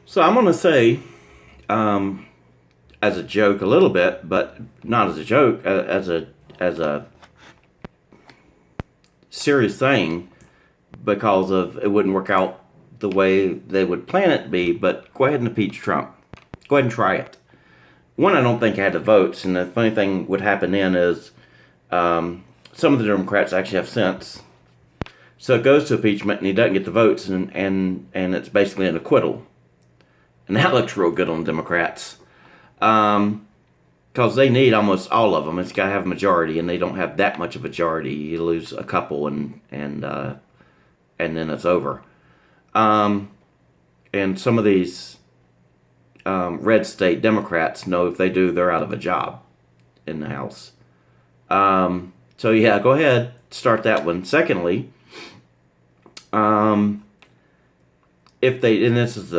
So I'm going to say, um, as a joke, a little bit, but not as a joke, as a serious thing, because of it wouldn't work out the way they would plan it to be. But go ahead and impeach Trump. Go ahead and try it. One, I don't think I had the votes, and the funny thing would happen then is some of the Democrats actually have sense. So it goes to impeachment, and he doesn't get the votes, and it's basically an acquittal. And that looks real good on the Democrats. Because they need almost all of them. It's got to have a majority, and they don't have that much of a majority. You lose a couple, and then it's over. And some of these red state Democrats know if they do, they're out of a job in the House. So yeah, go ahead, start that one. Secondly, if they, and this is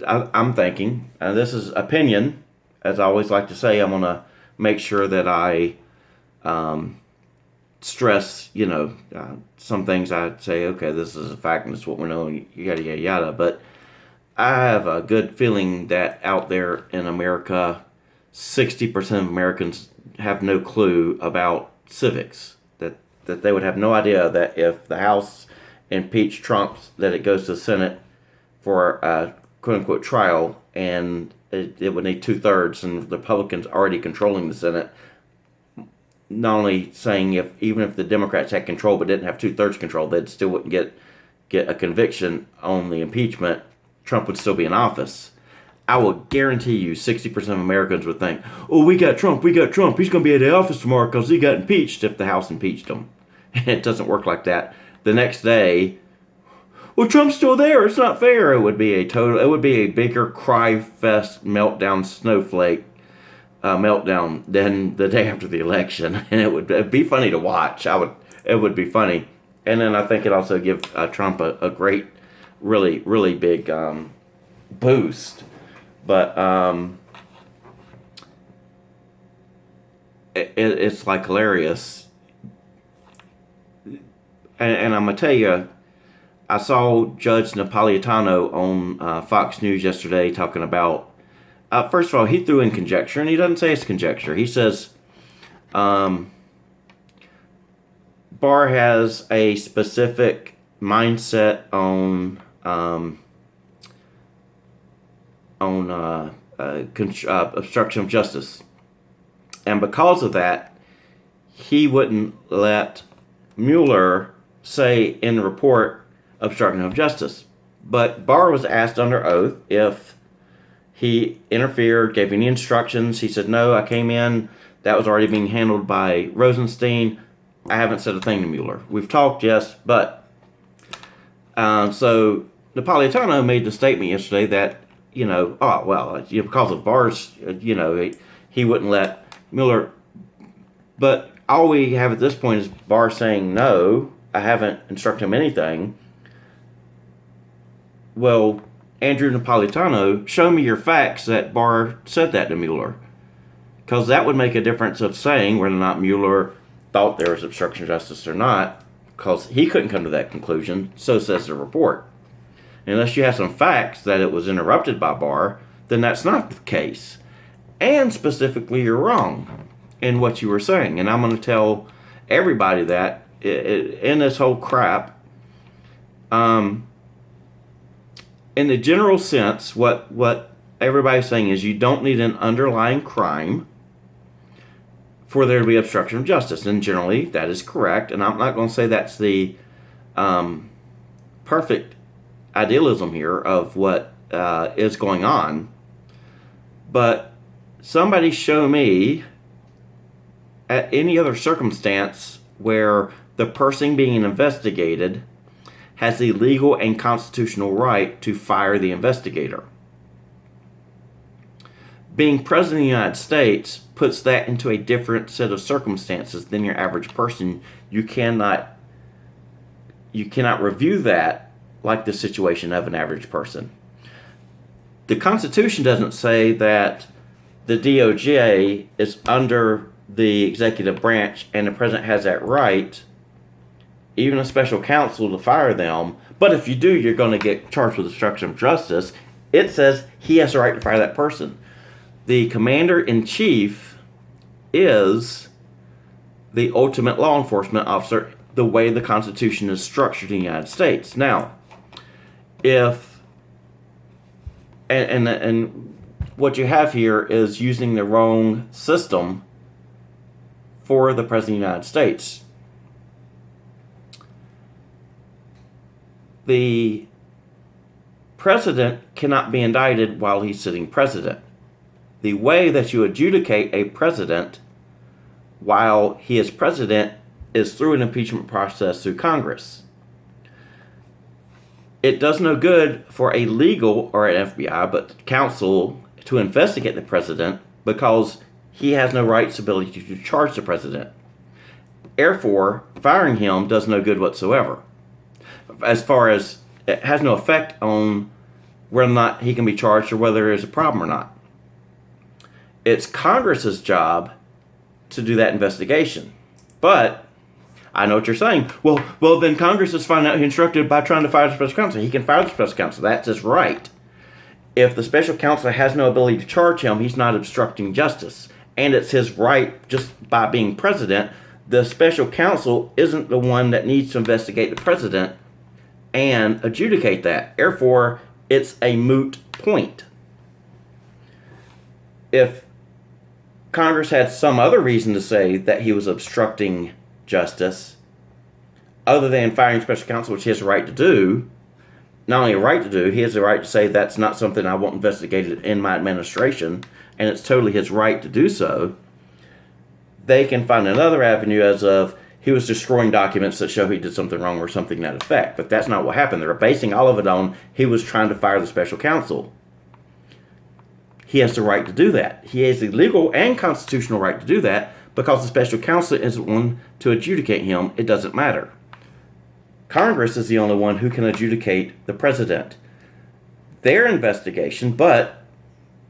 I'm thinking, this is opinion, as I always like to say, I'm gonna make sure that I stress, some things I say, okay, this is a fact and this is what we know, yada yada yada. But I have a good feeling that out there in America, 60% of Americans have no clue about civics. That they would have no idea that if the House impeached Trump, that it goes to the Senate for a quote-unquote trial, and it would need 2/3, and the Republicans already controlling the Senate. Not only saying even if the Democrats had control but didn't have 2/3 control, they still wouldn't get a conviction on the impeachment. Trump would still be in office. I will guarantee you 60% of Americans would think, oh, we got Trump. He's going to be in the office tomorrow because he got impeached if the House impeached him. And it doesn't work like that. The next day, well, Trump's still there. It's not fair. It would be a bigger cry fest meltdown snowflake meltdown than the day after the election. And it'd be funny to watch. It would be funny. And then I think it also give Trump a great, really, really big boost. But it's like hilarious. And I'm going to tell you, I saw Judge Napolitano on Fox News yesterday talking about, first of all, he threw in conjecture, and he doesn't say it's conjecture. He says Barr has a specific mindset on obstruction of justice. And because of that, he wouldn't let Mueller say in the report obstruction of justice. But Barr was asked under oath if he interfered, gave any instructions. He said, no, I came in. That was already being handled by Rosenstein. I haven't said a thing to Mueller. We've talked, yes, but... so Napolitano made the statement yesterday that, because of Barr's, he wouldn't let Mueller. But all we have at this point is Barr saying, no, I haven't instructed him anything. Well, Andrew Napolitano, show me your facts that Barr said that to Mueller. Because that would make a difference of saying whether or not Mueller thought there was obstruction of justice or not. Because he couldn't come to that conclusion, so says the report. Unless you have some facts that it was interrupted by Barr, then that's not the case. And specifically, you're wrong in what you were saying. And I'm going to tell everybody that in this whole crap, in the general sense, what everybody's saying is you don't need an underlying crime for there to be obstruction of justice. And generally, that is correct. And I'm not going to say that's the perfect idealism here of what is going on. But somebody show me at any other circumstance where the person being investigated has the legal and constitutional right to fire the investigator. Being president of the United States puts that into a different set of circumstances than your average person. You cannot review that like the situation of an average person. The Constitution doesn't say that the DOJ is under the executive branch and the president has that right, even a special counsel, to fire them. But if you do, you're going to get charged with obstruction of justice. it says he has the right to fire that person. The commander-in-chief is the ultimate law enforcement officer, the way the Constitution is structured in the United States. Now, if and what you have here is using the wrong system for the President of the United States. The president cannot be indicted while he's sitting president. The way that you adjudicate a president while he is president is through an impeachment process through Congress. It does no good for a legal or an FBI, but counsel to investigate the president because he has no rights ability to charge the president. Therefore, firing him does no good whatsoever. As far as it has no effect on whether or not he can be charged or whether there is a problem or not. It's Congress's job to do that investigation. But I know what you're saying. Well, then Congress is finding out he instructed by trying to fire the special counsel. He can fire the special counsel. That's his right. If the special counsel has no ability to charge him, he's not obstructing justice. And it's his right, just by being president. The special counsel isn't the one that needs to investigate the president and adjudicate that. Therefore, it's a moot point. If Congress had some other reason to say that he was obstructing justice, other than firing special counsel, which he has a right to do, not only a right to do, he has a right to say that's not something I want investigated in my administration, and it's totally his right to do so. They can find another avenue as of he was destroying documents that show he did something wrong or something to that effect. But that's not what happened. They're basing all of it on he was trying to fire the special counsel. He has the right to do that. He has the legal and constitutional right to do that because the special counsel isn't one to adjudicate him. It doesn't matter. Congress is the only one who can adjudicate the president. Their investigation, but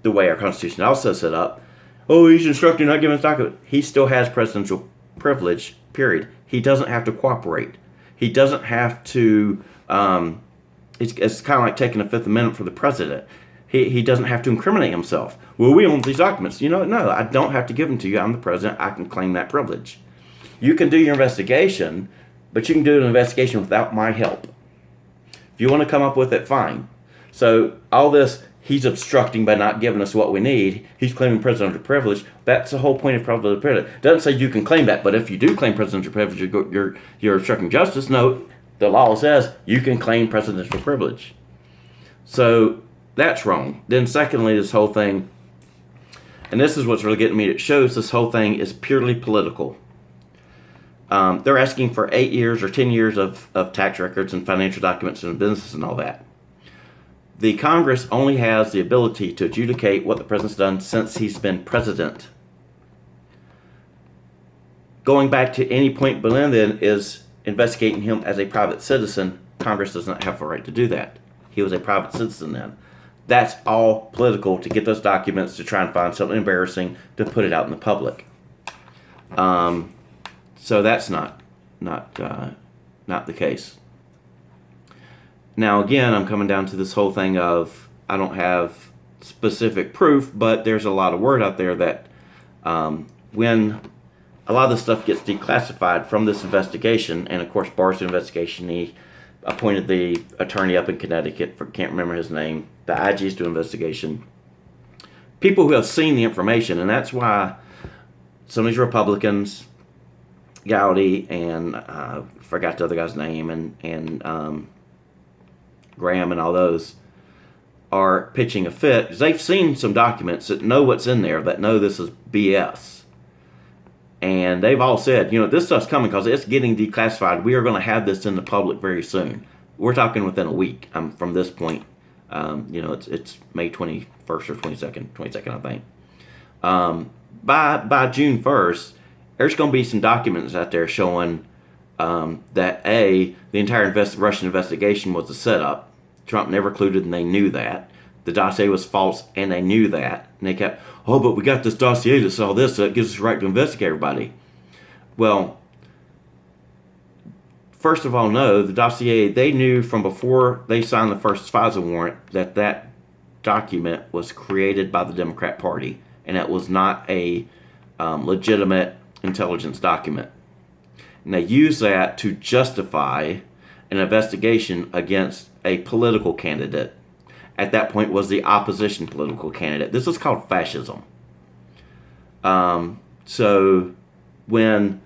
the way our Constitution also set up, he's instructing not giving us document. He still has presidential privilege, period. He doesn't have to cooperate. He doesn't have to, it's kind of like taking the Fifth Amendment for the president. He doesn't have to incriminate himself. Well, we own these documents. No, I don't have to give them to you. I'm the president. I can claim that privilege. You can do your investigation, but you can do an investigation without my help. If you want to come up with it, fine. So all this, he's obstructing by not giving us what we need. He's claiming presidential privilege. That's the whole point of presidential privilege. It doesn't say you can claim that, but if you do claim presidential privilege, you're obstructing justice. No, the law says you can claim presidential privilege. So that's wrong. Then secondly, this whole thing, and this is what's really getting me, it shows this whole thing is purely political. They're asking for 8 years or 10 years of tax records and financial documents and business and all that. The Congress only has the ability to adjudicate what the president's done since he's been president. Going back to any point below then is investigating him as a private citizen. Congress does not have a right to do that. He was a private citizen then. That's all political to get those documents to try and find something embarrassing to put it out in the public. So that's not the case. Now again, I'm coming down to this whole thing of I don't have specific proof, but there's a lot of word out there that when a lot of this stuff gets declassified from this investigation, and of course Barr's investigation, he appointed the attorney up in Connecticut, can't remember his name, the IG's doing investigation. People who have seen the information, and that's why some of these Republicans, Gowdy and forgot the other guy's name, and Graham and all those are pitching a fit because they've seen some documents that know what's in there, that know this is BS. And they've all said, this stuff's coming because it's getting declassified. We are going to have this in the public very soon. We're talking within a week from this point. It's May 21st or 22nd, I think. By June 1st, there's going to be some documents out there showing that the entire Russian investigation was a setup. Trump never colluded, and they knew that. The dossier was false, and they knew that. And they kept, but we got this dossier that saw this, so it gives us the right to investigate everybody. Well, first of all, no, the dossier, they knew from before they signed the first FISA warrant that document was created by the Democrat Party, and it was not a legitimate intelligence document. And they use that to justify an investigation against a political candidate. At that point was the opposition political candidate. This is called fascism. So when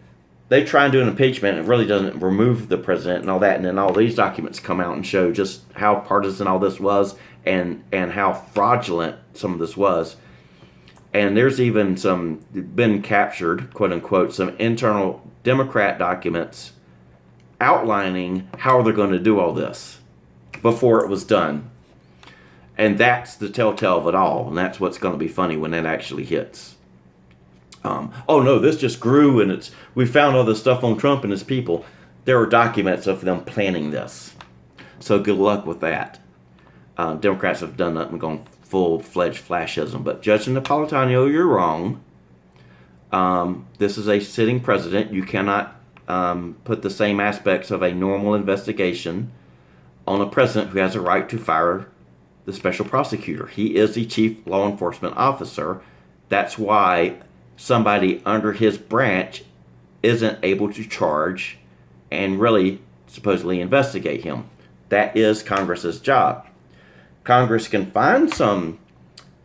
they try and do an impeachment, it really doesn't remove the president and all that, and then all these documents come out and show just how partisan all this was and how fraudulent some of this was. And there's even been captured, quote unquote, some internal Democrat documents outlining how they're going to do all this before it was done. And that's the telltale of it all, and that's what's going to be funny when that actually hits. Oh no, this just grew, and we found all this stuff on Trump and his people. There are documents of them planning this. So good luck with that. Democrats have done that and gone full-fledged fascism. But Judge Napolitano, you're wrong. This is a sitting president. You cannot put the same aspects of a normal investigation on a president who has a right to fire the special prosecutor. He is the chief law enforcement officer. That's why somebody under his branch isn't able to charge and really supposedly investigate him. That is Congress's job. Congress can find some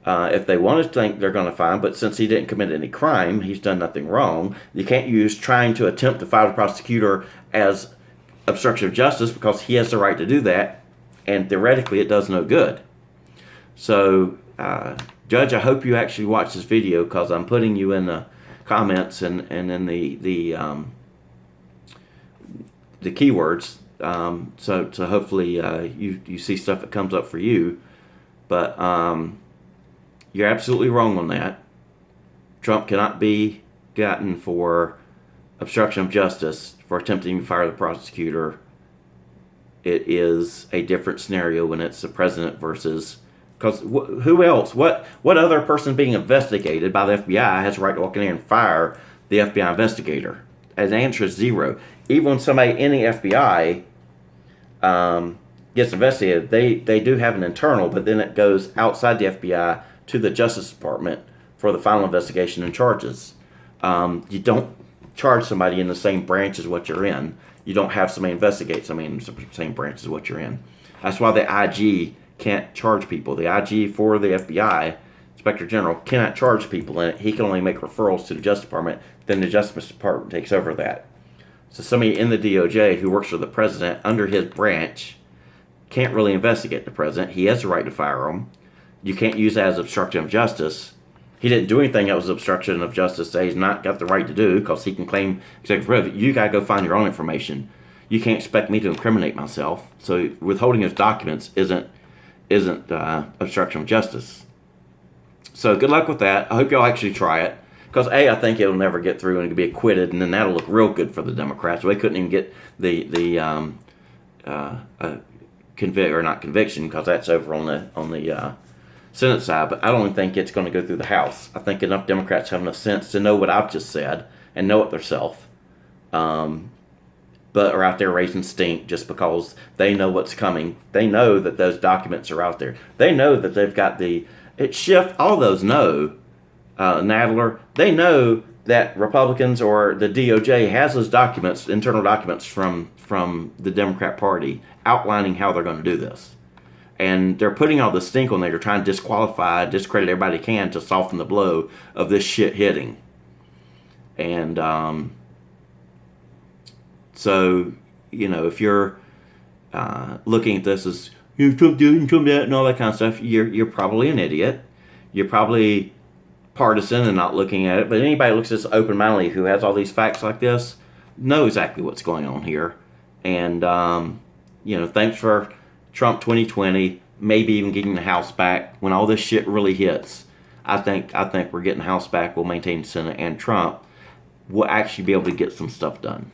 if they want to think they're going to find, but since he didn't commit any crime, he's done nothing wrong. You can't use trying to attempt to fire the prosecutor as obstruction of justice because he has the right to do that, and theoretically it does no good. So, Judge, I hope you actually watch this video because I'm putting you in the comments and in the keywords. So hopefully you see stuff that comes up for you. But you're absolutely wrong on that. Trump cannot be gotten for obstruction of justice for attempting to fire the prosecutor. It is a different scenario when it's the president versus... Because who else? What other person being investigated by the FBI has a right to walk in there and fire the FBI investigator? And the answer is zero. Even when somebody in the FBI gets investigated, they do have an internal, but then it goes outside the FBI to the Justice Department for the final investigation and charges. You don't charge somebody in the same branch as what you're in. You don't have somebody investigate somebody in the same branch as what you're in. That's why the IG can't charge people. The IG for the FBI, Inspector General, cannot charge people in it. He can only make referrals to the Justice Department. Then the Justice Department takes over that. So somebody in the DOJ who works for the president under his branch can't really investigate the president. He has the right to fire him. You can't use that as obstruction of justice. He didn't do anything that was obstruction of justice that he's not got the right to do because he can claim executive privilege. You got to go find your own information. You can't expect me to incriminate myself. So withholding his documents isn't obstruction of justice. So good luck with that. I hope y'all actually try it. Because I think it'll never get through and it'll be acquitted, and then that'll look real good for the Democrats. They couldn't even get the not conviction because that's over on the Senate side. But I don't even think it's going to go through the House. I think enough Democrats have enough sense to know what I've just said and know it themselves. But are out there raising stink just because they know what's coming. They know that those documents are out there. They know that they've got Schiff, all those know, Nadler, they know that Republicans or the DOJ has those documents, internal documents from the Democrat Party outlining how they're going to do this. And they're putting all the stink on there. They're trying to discredit everybody they can to soften the blow of this shit hitting. And, so, if you're looking at this as Trump doing, Trump that, and all that kind of stuff, you're probably an idiot. You're probably partisan and not looking at it. But anybody who looks at this open-mindedly who has all these facts like this know exactly what's going on here. And thanks for Trump 2020, maybe even getting the House back when all this shit really hits. I think we're getting the House back. We'll maintain the Senate, and Trump will actually be able to get some stuff done.